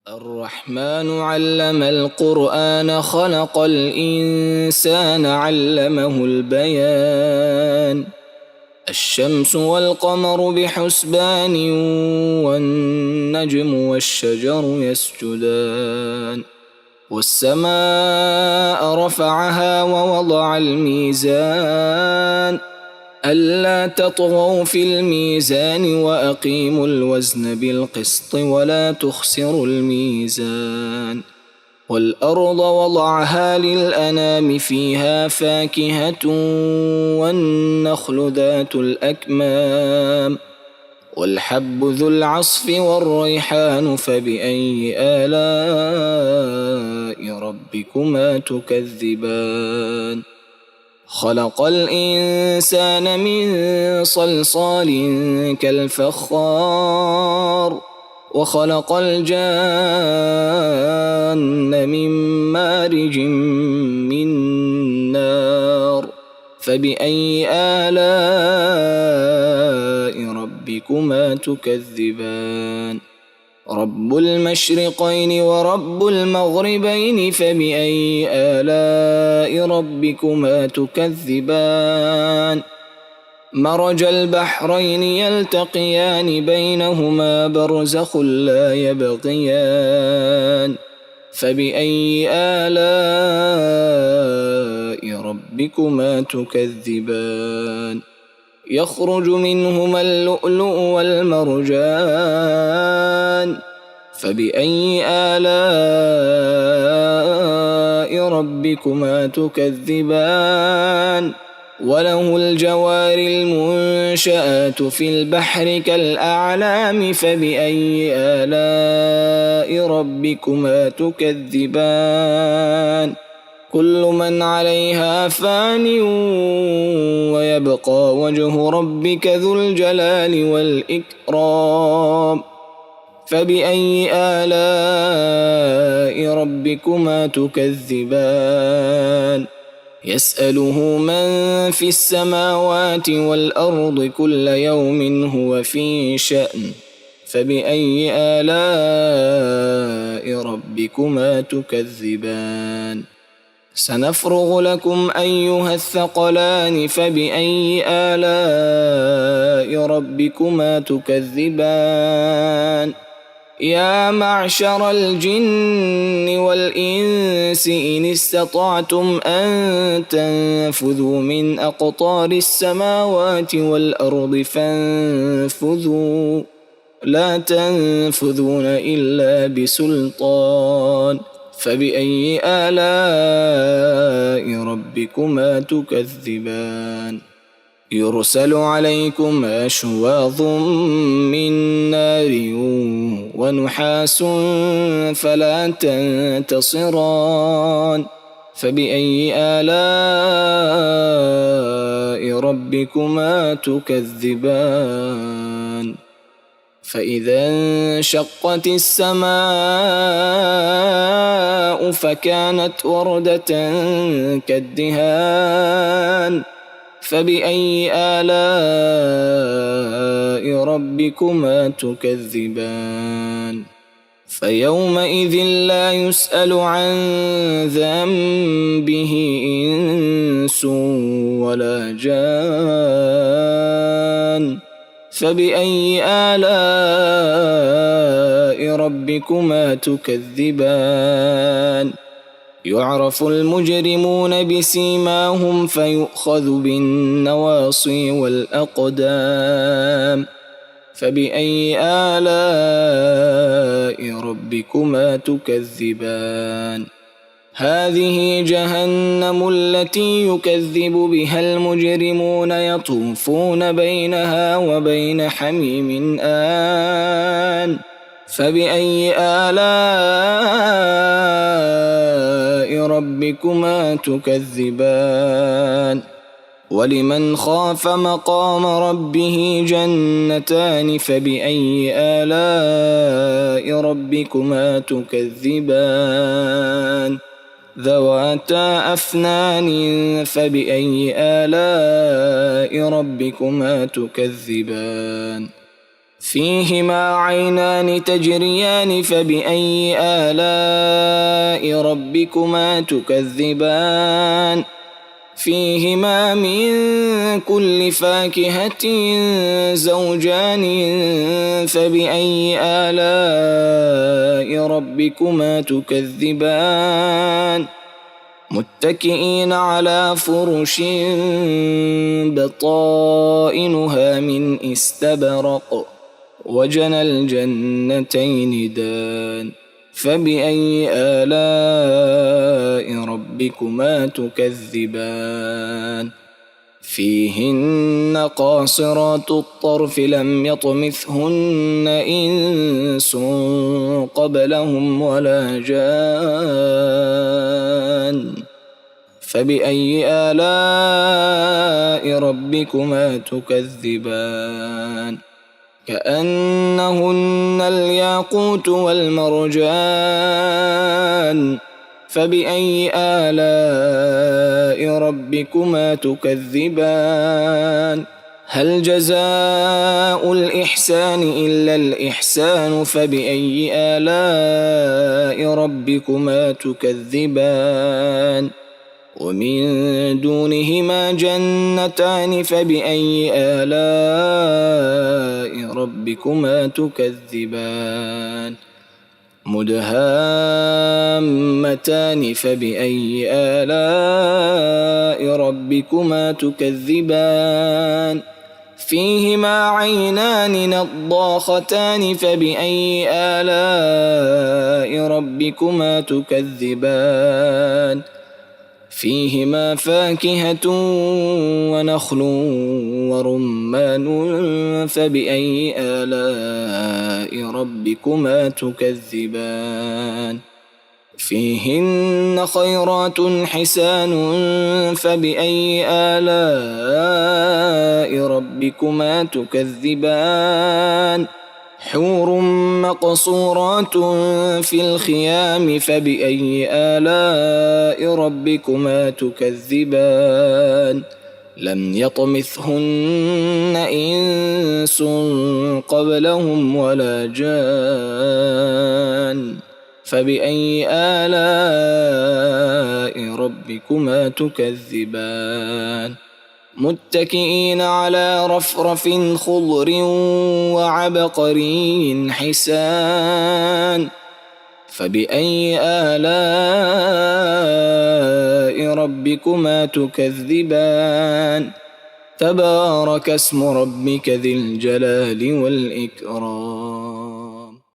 الرحمن علم القرآن خلق الإنسان علمه البيان. الشمس والقمر بحسبان والنجم والشجر يسجدان. والسماء رفعها ووضع الميزان ألا تطغوا في الميزان وأقيموا الوزن بالقسط ولا تخسروا الميزان. والأرض وضعها للأنام فيها فاكهة والنخل ذات الأكمام والحب ذو العصف والريحان فبأي آلاء ربكما تكذبان. خلق الإنسان من صلصال كالفخار وخلق الجان من مارج من نار فبأي آلاء ربكما تكذبان. رب المشرقين ورب المغربين فبأي آلاء ربكما تكذبان. مرج البحرين يلتقيان بينهما برزخ لا يبغيان فبأي آلاء ربكما تكذبان. يخرج منهما اللؤلؤ والمرجان فبأي آلاء ربكما تكذبان. وله الجوار المنشآت في البحر كالأعلام فبأي آلاء ربكما تكذبان. كل من عليها فان ويبقى وجه ربك ذو الجلال والإكرام فبأي آلاء ربكما تكذبان. يسأله من في السماوات والأرض كل يوم هو في شأن فبأي آلاء ربكما تكذبان. سنفرغ لكم أيها الثقلان فبأي آلاء ربكما تكذبان. يا معشر الجن والإنس إن استطعتم أن تنفذوا من أقطار السماوات والأرض فانفذوا لا تنفذون إلا بسلطان فبأي آلاء ربكما تكذبان. يرسل عليكم أشواظ من نار ونحاس فلا تنتصران فبأي آلاء ربكما تكذبان. فإذا انشقت السماء فكانت وردة كالدهان فبأي آلاء ربكما تكذبان. فيومئذ لا يسأل عن ذنبه إنس ولا جان فبأي آلاء ربكما تكذبان. يعرف المجرمون بسيماهم فيؤخذ بالنواصي والأقدام فبأي آلاء ربكما تكذبان. هذه جهنم التي يكذب بها المجرمون يطوفون بينها وبين حميم آن فبأي آلاء ربكما تكذبان. ولمن خاف مقام ربه جنتان فبأي آلاء ربكما تكذبان. ذواتا أفنان فبأي آلاء ربكما تكذبان. فيهما عينان تجريان فبأي آلاء ربكما تكذبان فيهما من كل فاكهة زوجان فبأي آلاء ربكما تكذبان متكئين على فرش بطائنها من استبرق وجنى الجنتين دان فبأي آلاء ربكما تكذبان فيهن قاصرات الطرف لم يطمثهن إنس قبلهم ولا جان فبأي آلاء ربكما تكذبان كأنهن الياقوت والمرجان فبأي آلاء ربكما تكذبان هل جزاء الإحسان إلا الإحسان فبأي آلاء ربكما تكذبان ومن دونهما جنتان فبأي آلاء ربكما تكذبان مدهامتان فبأي آلاء ربكما تكذبان فيهما عينان نضاختان فبأي آلاء ربكما تكذبان فيهما فاكهة ونخل ورمان فبأي آلاء ربكما تكذبان فيهن خيرات حسان فبأي آلاء ربكما تكذبان حور مقصورات في الخيام فبأي آلاء ربكما تكذبان لم يطمثهن إنس قبلهم ولا جان فبأي آلاء ربكما تكذبان متكئين على رفرف خضر وعبقري حسان فبأي آلاء ربكما تكذبان تبارك اسم ربك ذي الجلال والإكرام